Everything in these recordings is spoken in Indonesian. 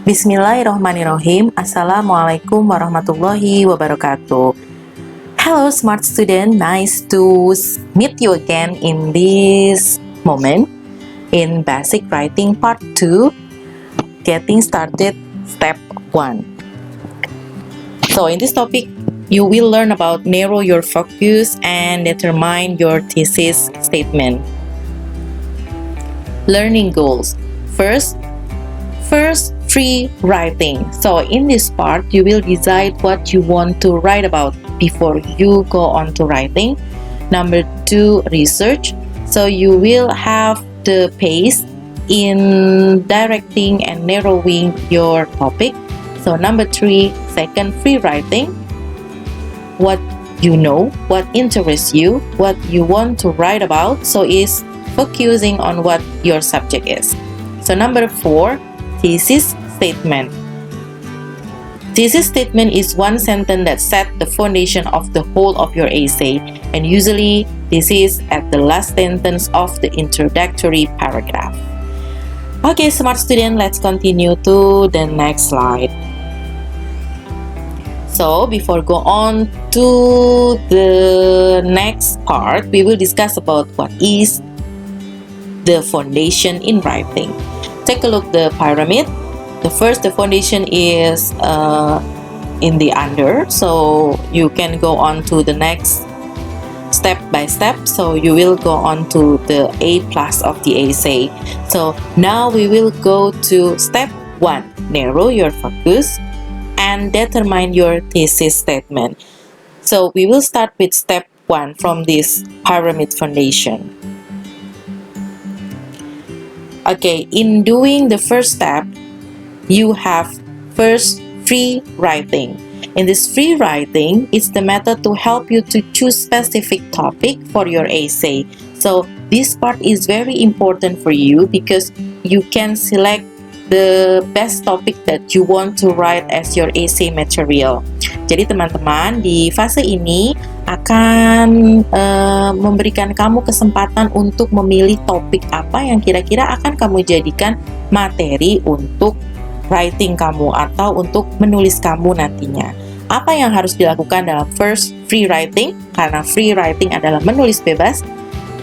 Bismillahirrahmanirrahim. Assalamualaikum warahmatullahi wabarakatuh. Hello smart student, nice to meet you again in this moment in basic writing part 2, getting started step 1. So in this topic, you will learn about narrow your focus and determine your thesis statement. Learning goals. First, free writing. So in this part, you will decide what you want to write about before you go on to writing. Number 2, research. So you will have the pace in directing and narrowing your topic. So number 3, second, free writing. What you know, what interests you, what you want to write about. So is focusing on what your subject is. So number 4, thesis statement. Thesis statement is one sentence that sets the foundation of the whole of your essay, and usually this is at the last sentence of the introductory paragraph. Okay, smart student, let's continue to the next slide. So before go on to the next part, we will discuss about what is the foundation in writing. Take a look the pyramid. The foundation is in the under, so you can go on to the next step by step. So you will go on to the A+ of the essay. So now we will go to step 1, narrow your focus and determine your thesis statement. So we will start with step 1 from this pyramid foundation. Okay, in doing the first step, you have first free writing. In this free writing, it's the method to help you to choose specific topic for your essay. So this part is very important for you because you can select the best topic that you want to write as your essay material. Jadi teman-teman, di fase ini akan memberikan kamu kesempatan untuk memilih topik apa yang kira-kira akan kamu jadikan materi untuk writing kamu atau untuk menulis kamu nantinya. Apa yang harus dilakukan dalam first free writing? Karena free writing adalah menulis bebas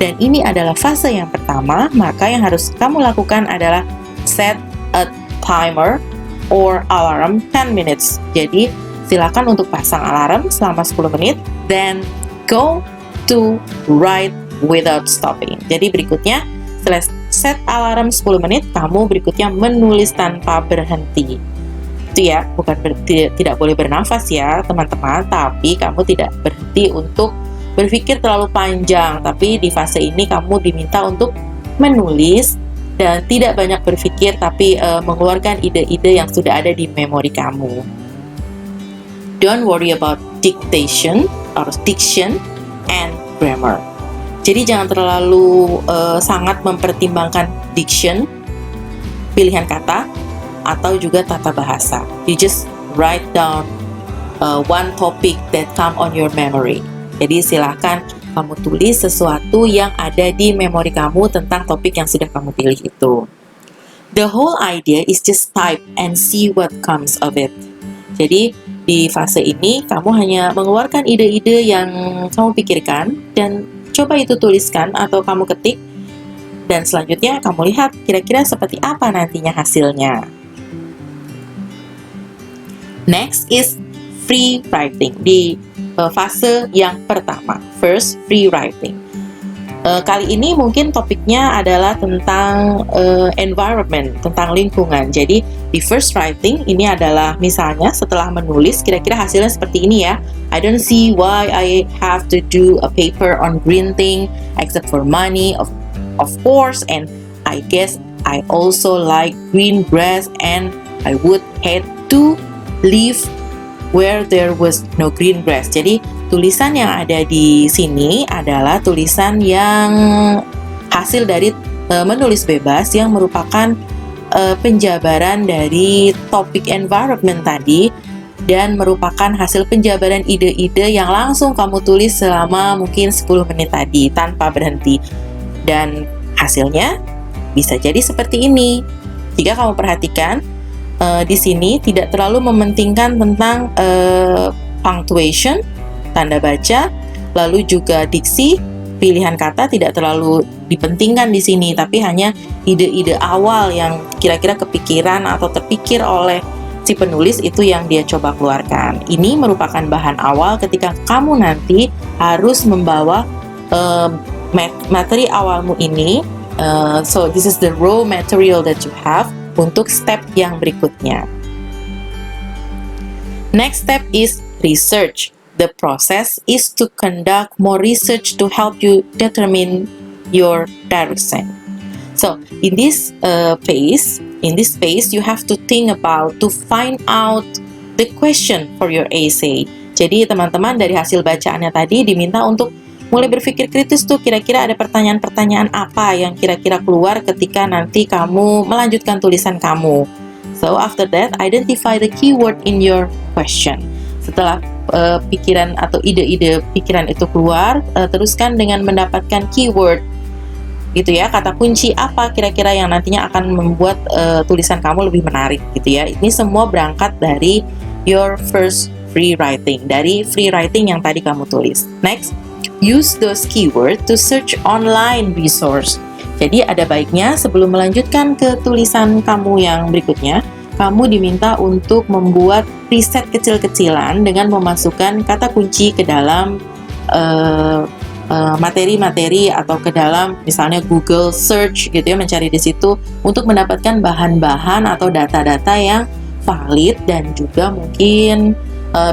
dan ini adalah fase yang pertama, maka yang harus kamu lakukan adalah set a timer or alarm 10 minutes. Jadi silakan untuk pasang alarm selama 10 menit, then go to write without stopping. Jadi berikutnya, setelah set alarm 10 menit, kamu berikutnya menulis tanpa berhenti. Itu ya, bukan berarti tidak boleh bernafas ya teman-teman, tapi kamu tidak berhenti untuk berpikir terlalu panjang. Tapi di fase ini kamu diminta untuk menulis dan tidak banyak berpikir, tapi mengeluarkan ide-ide yang sudah ada di memori kamu. Don't worry about diction and grammar. Jadi jangan terlalu sangat mempertimbangkan diction, pilihan kata, atau juga tata bahasa. You just write down one topic that come on your memory. Jadi silahkan kamu tulis sesuatu yang ada di memori kamu tentang topik yang sudah kamu pilih itu. The whole idea is just type and see what comes of it. Jadi di fase ini kamu hanya mengeluarkan ide-ide yang kamu pikirkan dan coba itu tuliskan atau kamu ketik, dan selanjutnya kamu lihat kira-kira seperti apa nantinya hasilnya. Next is free writing. Di fase yang pertama, first free writing. Kali ini mungkin topiknya adalah tentang environment, tentang lingkungan. Jadi di first writing ini adalah misalnya setelah menulis kira-kira hasilnya seperti ini ya. I don't see why I have to do a paper on green thing except for money, of course, and I guess I also like green grass and I would hate to live where there was no green grass. Jadi tulisan yang ada di sini adalah tulisan yang hasil dari menulis bebas yang merupakan penjabaran dari topik environment tadi dan merupakan hasil penjabaran ide-ide yang langsung kamu tulis selama mungkin 10 menit tadi tanpa berhenti. Dan hasilnya bisa jadi seperti ini. Jika kamu perhatikan, di sini tidak terlalu mementingkan tentang punctuation, tanda baca, lalu juga diksi, pilihan kata tidak terlalu dipentingkan di sini, tapi hanya ide-ide awal yang kira-kira kepikiran atau terpikir oleh si penulis itu yang dia coba keluarkan. Ini merupakan bahan awal ketika kamu nanti harus membawa materi awalmu ini. So this is the raw material that you have untuk step yang berikutnya. Next step is research. The process is to conduct more research to help you determine your direction. So in this phase, you have to think about to find out the question for your essay. Jadi teman-teman dari hasil bacaannya tadi diminta untuk mulai berpikir kritis tuh, kira-kira ada pertanyaan-pertanyaan apa yang kira-kira keluar ketika nanti kamu melanjutkan tulisan kamu. So after that, identify the keyword in your question. Setelah pikiran atau ide-ide pikiran itu keluar, teruskan dengan mendapatkan keyword gitu ya, kata kunci apa kira-kira yang nantinya akan membuat tulisan kamu lebih menarik gitu ya. Ini semua berangkat dari your first free writing, dari free writing yang tadi kamu tulis. Next, use those keyword to search online resource. Jadi ada baiknya sebelum melanjutkan ke tulisan kamu yang berikutnya, kamu diminta untuk membuat riset kecil-kecilan dengan memasukkan kata kunci ke dalam materi-materi atau ke dalam misalnya Google search gitu ya, mencari di situ untuk mendapatkan bahan-bahan atau data-data yang valid dan juga mungkin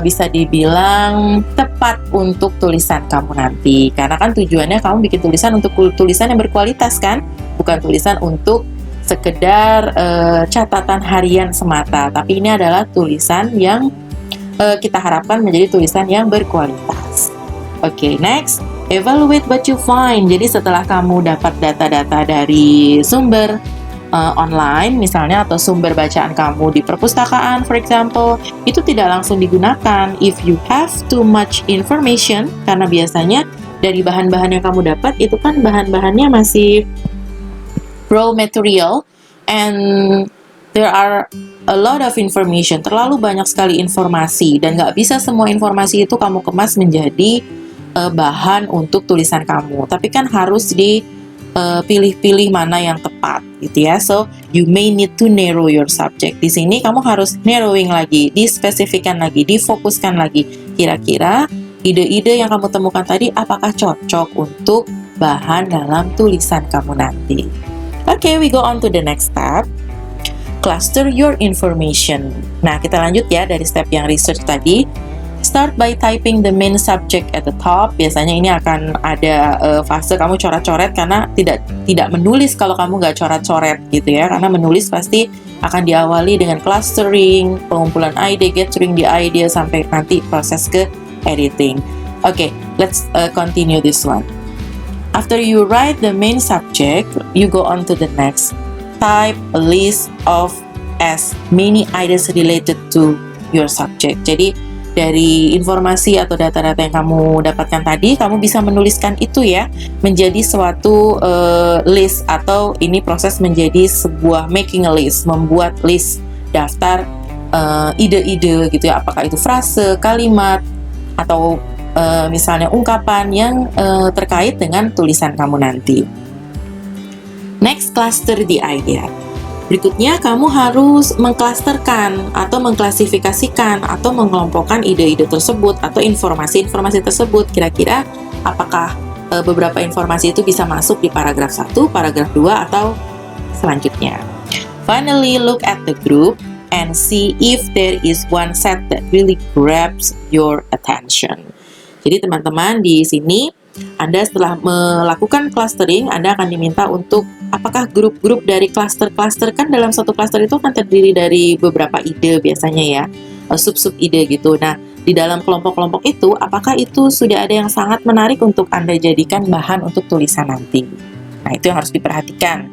bisa dibilang tepat untuk tulisan kamu nanti. Karena kan tujuannya kamu bikin tulisan untuk tulisan yang berkualitas kan, bukan tulisan untuk sekedar catatan harian semata, tapi ini adalah tulisan yang kita harapkan menjadi tulisan yang berkualitas. Oke, next, evaluate what you find. Jadi setelah kamu dapat data-data dari sumber online misalnya atau sumber bacaan kamu di perpustakaan for example, itu tidak langsung digunakan if you have too much information, karena biasanya dari bahan-bahan yang kamu dapat itu kan bahan-bahannya masih raw material and there are a lot of information, terlalu banyak sekali informasi dan nggak bisa semua informasi itu kamu kemas menjadi bahan untuk tulisan kamu, tapi kan harus dipilih-pilih mana yang tepat gitu ya. So you may need to narrow your subject. Di sini kamu harus narrowing lagi, dispesifikan lagi, difokuskan lagi. Kira-kira ide-ide yang kamu temukan tadi apakah cocok untuk bahan dalam tulisan kamu nanti. Okay, we go on to the next step. Cluster your information. Nah, kita lanjut ya dari step yang research tadi. Start by typing the main subject at the top. Biasanya ini akan ada fase kamu coret-coret, karena tidak menulis kalau kamu nggak coret-coret gitu ya. Karena menulis pasti akan diawali dengan clustering, pengumpulan ide, gathering the idea, sampai nanti proses ke editing. Okay, let's continue this one. After you write the main subject, you go on to the next. Type a list of as many ideas related to your subject. Jadi dari informasi atau data-data yang kamu dapatkan tadi, kamu bisa menuliskan itu ya menjadi suatu list, atau ini proses menjadi sebuah making a list, membuat list daftar ide-ide gitu ya, apakah itu frase, kalimat, atau misalnya ungkapan yang terkait dengan tulisan kamu nanti. Next, cluster the idea. Berikutnya, kamu harus mengklasterkan atau mengklasifikasikan atau mengelompokkan ide-ide tersebut atau informasi-informasi tersebut. Kira-kira apakah beberapa informasi itu bisa masuk di paragraf 1, paragraf 2, atau selanjutnya. Finally, look at the group and see if there is one set that really grabs your attention. Jadi teman-teman, di sini Anda setelah melakukan clustering, Anda akan diminta untuk apakah grup-grup dari cluster-cluster, kan dalam satu cluster itu akan terdiri dari beberapa ide biasanya ya, sub-sub ide gitu. Nah, di dalam kelompok-kelompok itu, apakah itu sudah ada yang sangat menarik untuk Anda jadikan bahan untuk tulisan nanti? Nah, itu yang harus diperhatikan.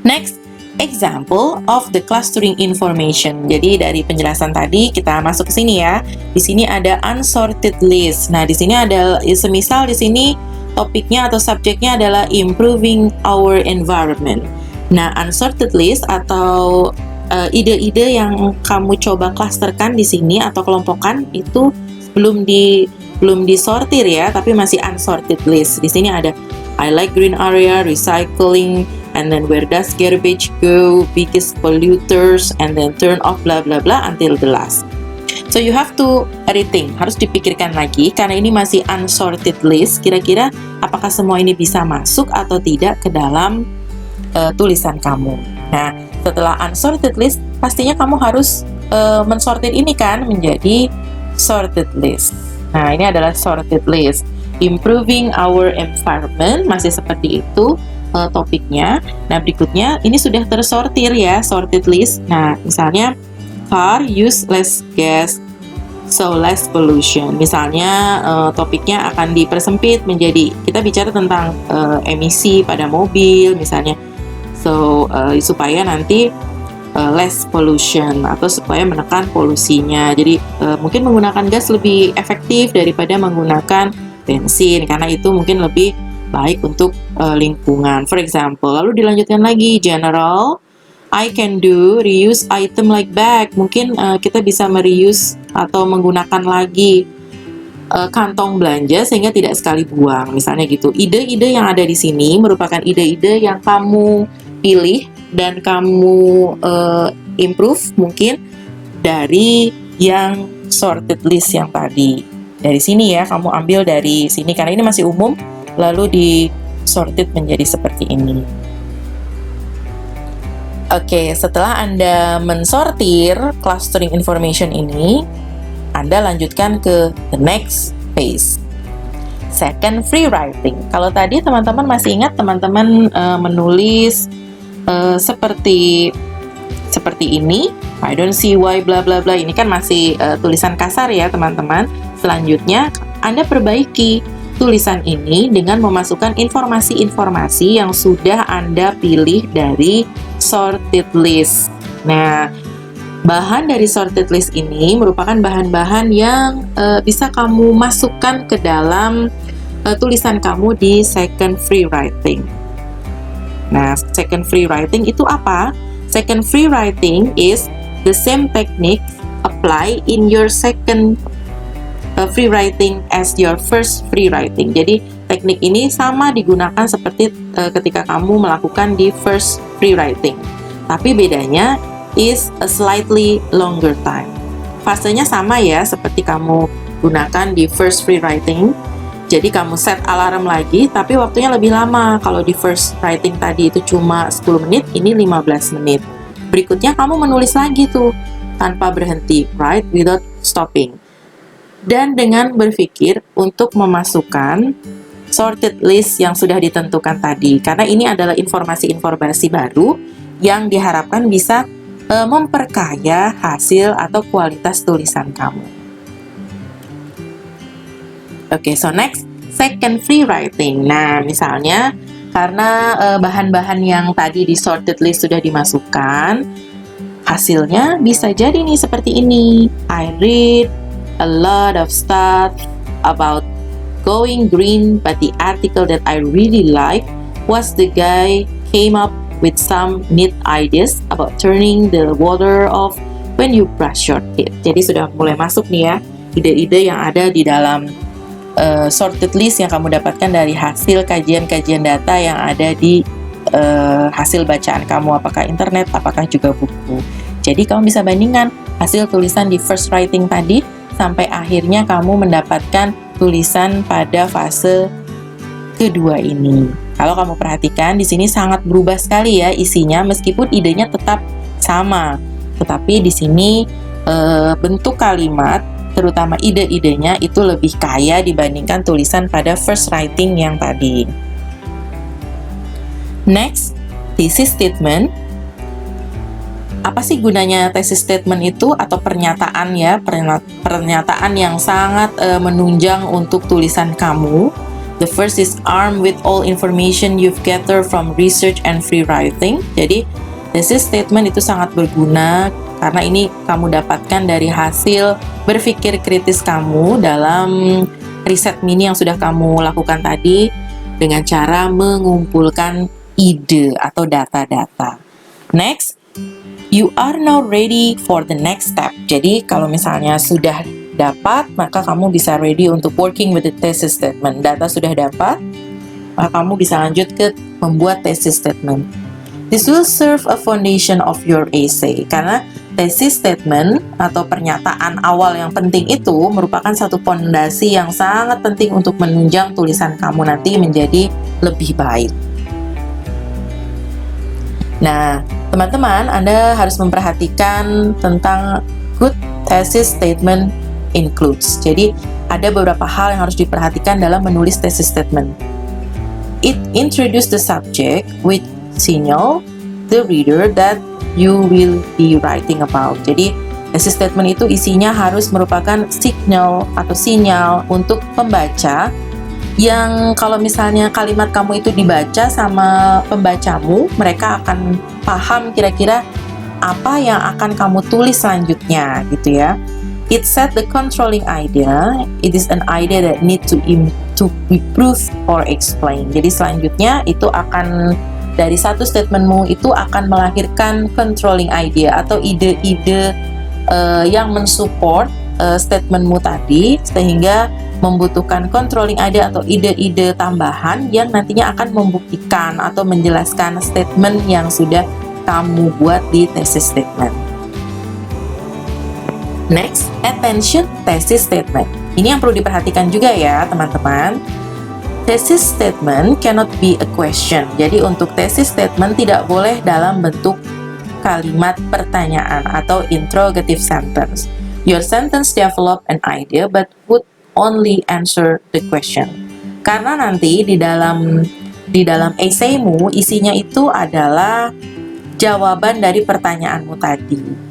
Next, example of the clustering information. Jadi dari penjelasan tadi kita masuk ke sini ya. Di sini ada unsorted list. Nah, di sini ada semisal di sini topiknya atau subjeknya adalah improving our environment. Nah, unsorted list atau ide-ide yang kamu coba klasterkan di sini atau kelompokkan itu belum disortir ya, tapi masih unsorted list. Di sini ada I like green area, recycling, and then where does garbage go, biggest polluters, and then turn off bla bla bla until the last. So you have to rethink, harus dipikirkan lagi karena ini masih unsorted list. Kira-kira apakah semua ini bisa masuk atau tidak ke dalam tulisan kamu. Nah, setelah unsorted list, pastinya kamu harus mensortir ini kan menjadi sorted list. Nah, ini adalah sorted list. Improving our environment, masih seperti itu topiknya. Nah, berikutnya ini sudah tersortir ya, sorted list. Nah, misalnya car use less gas, so less pollution. Misalnya topiknya akan dipersempit menjadi, kita bicara tentang emisi pada mobil misalnya. So, supaya nanti less pollution atau supaya menekan polusinya. Jadi, mungkin menggunakan gas lebih efektif daripada menggunakan bensin karena itu mungkin lebih baik untuk lingkungan. For example, lalu dilanjutkan lagi general, I can do reuse item like bag. Mungkin kita bisa mereuse atau menggunakan lagi kantong belanja sehingga tidak sekali buang, misalnya gitu. Ide-ide yang ada di sini merupakan ide-ide yang kamu pilih dan kamu improve mungkin dari yang sorted list yang tadi. Dari sini ya, kamu ambil dari sini karena ini masih umum, lalu di sorted menjadi seperti ini. Oke, setelah Anda mensortir clustering information ini, Anda lanjutkan ke the next phase. Second, free writing. Kalau tadi teman-teman masih ingat teman-teman menulis seperti ini, I don't see why bla bla bla. Ini kan masih tulisan kasar ya teman-teman. Selanjutnya Anda perbaiki tulisan ini dengan memasukkan informasi-informasi yang sudah Anda pilih dari sorted list. Nah, bahan dari sorted list ini merupakan bahan-bahan yang bisa kamu masukkan ke dalam tulisan kamu di second free writing. Nah, second free writing itu apa? Second free writing is the same technique apply in your second free writing as your first free writing. Jadi, teknik ini sama digunakan seperti ketika kamu melakukan di first free writing. Tapi bedanya is a slightly longer time. Fasenya sama ya, seperti kamu gunakan di first free writing. Jadi kamu set alarm lagi, tapi waktunya lebih lama. Kalau di first writing tadi itu cuma 10 menit, ini 15 menit. Berikutnya kamu menulis lagi tuh, tanpa berhenti, write without stopping. Dan dengan berpikir untuk memasukkan sorted list yang sudah ditentukan tadi. Karena ini adalah informasi-informasi baru yang diharapkan bisa memperkaya hasil atau kualitas tulisan kamu. Oke, so next, second free writing. Nah, misalnya karena bahan-bahan yang tadi di sorted list sudah dimasukkan, hasilnya bisa jadi nih seperti ini. I read a lot of stuff about going green, but the article that I really like was the guy came up with some neat ideas about turning the water off when you brush your teeth. Jadi sudah mulai masuk nih ya, ide-ide yang ada di dalam sorted list yang kamu dapatkan dari hasil kajian-kajian data yang ada di hasil bacaan kamu, apakah internet, apakah juga buku. Jadi kamu bisa bandingkan hasil tulisan di first writing tadi sampai akhirnya kamu mendapatkan tulisan pada fase kedua ini. Kalau kamu perhatikan di sini sangat berubah sekali ya isinya, meskipun idenya tetap sama, tetapi di sini bentuk kalimat terutama ide-idenya itu lebih kaya dibandingkan tulisan pada first writing yang tadi. Next, thesis statement. Apa sih gunanya thesis statement itu atau pernyataan ya, pernyataan yang sangat menunjang untuk tulisan kamu. The first is armed with all information you've gathered from research and free writing. Jadi, thesis statement itu sangat berguna karena ini kamu dapatkan dari hasil berpikir kritis kamu dalam riset mini yang sudah kamu lakukan tadi dengan cara mengumpulkan ide atau data-data. Next, you are now ready for the next step. Jadi kalau misalnya sudah dapat, maka kamu bisa ready untuk working with the thesis statement. Data sudah dapat, maka kamu bisa lanjut ke membuat thesis statement. This will serve a foundation of your essay, karena thesis statement atau pernyataan awal yang penting itu merupakan satu fondasi yang sangat penting untuk menunjang tulisan kamu nanti menjadi lebih baik. Nah, teman-teman, Anda harus memperhatikan tentang good thesis statement includes. Jadi, ada beberapa hal yang harus diperhatikan dalam menulis thesis statement. It introduce the subject which signal the reader that you will be writing about. Jadi, thesis statement itu isinya harus merupakan signal atau sinyal untuk pembaca yang kalau misalnya kalimat kamu itu dibaca sama pembacamu, mereka akan paham kira-kira apa yang akan kamu tulis selanjutnya gitu ya. It set the controlling idea. It is an idea that need to be proved or explained. Jadi selanjutnya itu akan dari satu statementmu itu akan melahirkan controlling idea atau ide-ide yang mensupport statementmu tadi, sehingga membutuhkan controlling idea atau ide-ide tambahan yang nantinya akan membuktikan atau menjelaskan statement yang sudah kamu buat di thesis statement. Next, attention thesis statement. Ini yang perlu diperhatikan juga ya teman-teman. Thesis statement cannot be a question. Jadi untuk thesis statement tidak boleh dalam bentuk kalimat pertanyaan atau interrogative sentence. Your sentence develop an idea but would only answer the question. Karena nanti di dalam essaymu isinya itu adalah jawaban dari pertanyaanmu tadi.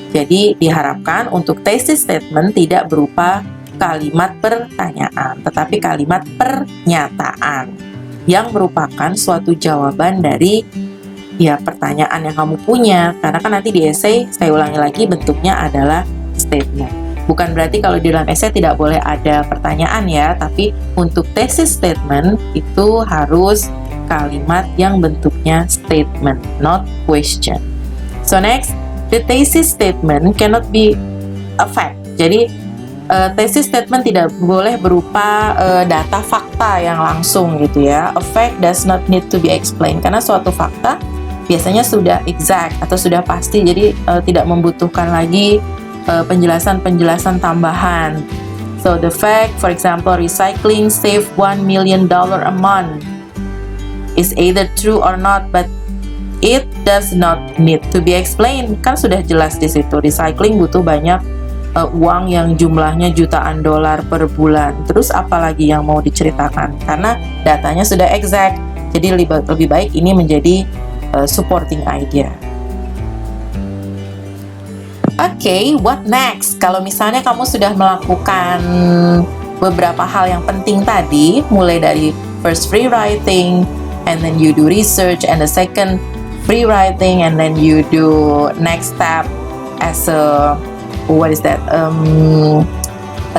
Jadi diharapkan untuk thesis statement tidak berupa kalimat pertanyaan, tetapi kalimat pernyataan yang merupakan suatu jawaban dari pertanyaan yang kamu punya. Karena kan nanti di essay, saya ulangi lagi, bentuknya adalah statement. Bukan berarti kalau di dalam essay tidak boleh ada pertanyaan ya, tapi untuk thesis statement itu harus kalimat yang bentuknya statement, not question. So next, the thesis statement cannot be a fact. Jadi thesis statement tidak boleh berupa data fakta yang langsung gitu ya. A fact does not need to be explained, karena suatu fakta biasanya sudah exact atau sudah pasti, jadi tidak membutuhkan lagi penjelasan-penjelasan tambahan. So the fact, for example, recycling save $1 million a month is either true or not, but it does not need to be explained. Kan sudah jelas di situ, recycling butuh banyak uang yang jumlahnya jutaan dolar per bulan. Terus apalagi yang mau diceritakan? Karena datanya sudah exact. Jadi lebih baik ini menjadi supporting idea. Oke, what next? Kalau misalnya kamu sudah melakukan beberapa hal yang penting tadi, mulai dari first free writing, and then you do research, and the second free writing, and then you do next step as a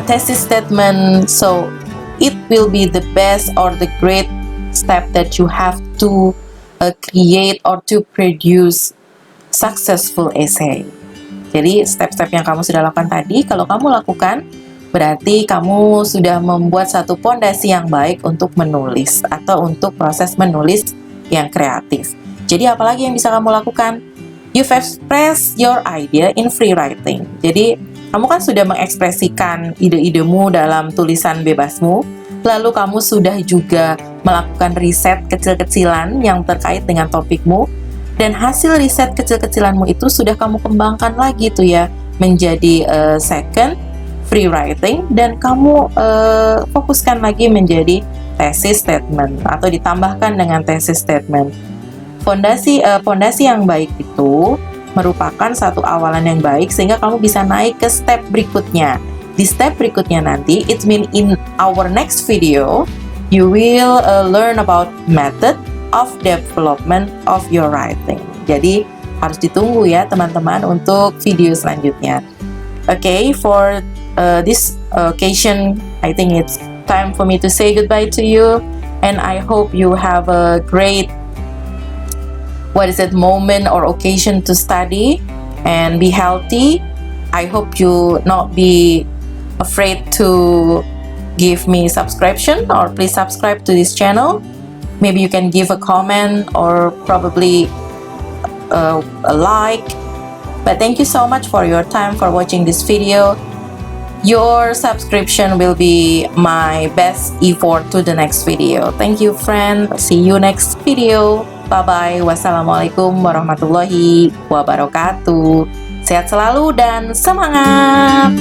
thesis statement. So it will be the best or the great step that you have to create or to produce successful essay. Jadi step-step yang kamu sudah lakukan tadi, kalau kamu lakukan, berarti kamu sudah membuat satu fondasi yang baik untuk menulis atau untuk proses menulis yang kreatif. Jadi apalagi yang bisa kamu lakukan? You've expressed your idea in free writing. Jadi kamu kan sudah mengekspresikan ide-idemu dalam tulisan bebasmu, lalu kamu sudah juga melakukan riset kecil-kecilan yang terkait dengan topikmu, dan hasil riset kecil-kecilanmu itu sudah kamu kembangkan lagi tuh ya menjadi second free writing, dan kamu fokuskan lagi menjadi thesis statement atau ditambahkan dengan thesis statement. Fondasi yang baik itu merupakan satu awalan yang baik sehingga kamu bisa naik ke step berikutnya. Di step berikutnya nanti, it mean in our next video you will learn about method of development of your writing. Jadi harus ditunggu ya teman-teman untuk video selanjutnya. Okay, for this occasion, I think it's time for me to say goodbye to you, and I hope you have a great what is it, moment or occasion to study and be healthy. I hope you not be afraid to give me subscription, or please subscribe to this channel. Maybe you can give a comment or probably a like. But thank you so much for your time for watching this video. Your subscription will be my best effort to the next video. Thank you, friend. See you next video. Bye bye. Wassalamualaikum warahmatullahi wabarakatuh. Sehat selalu dan semangat.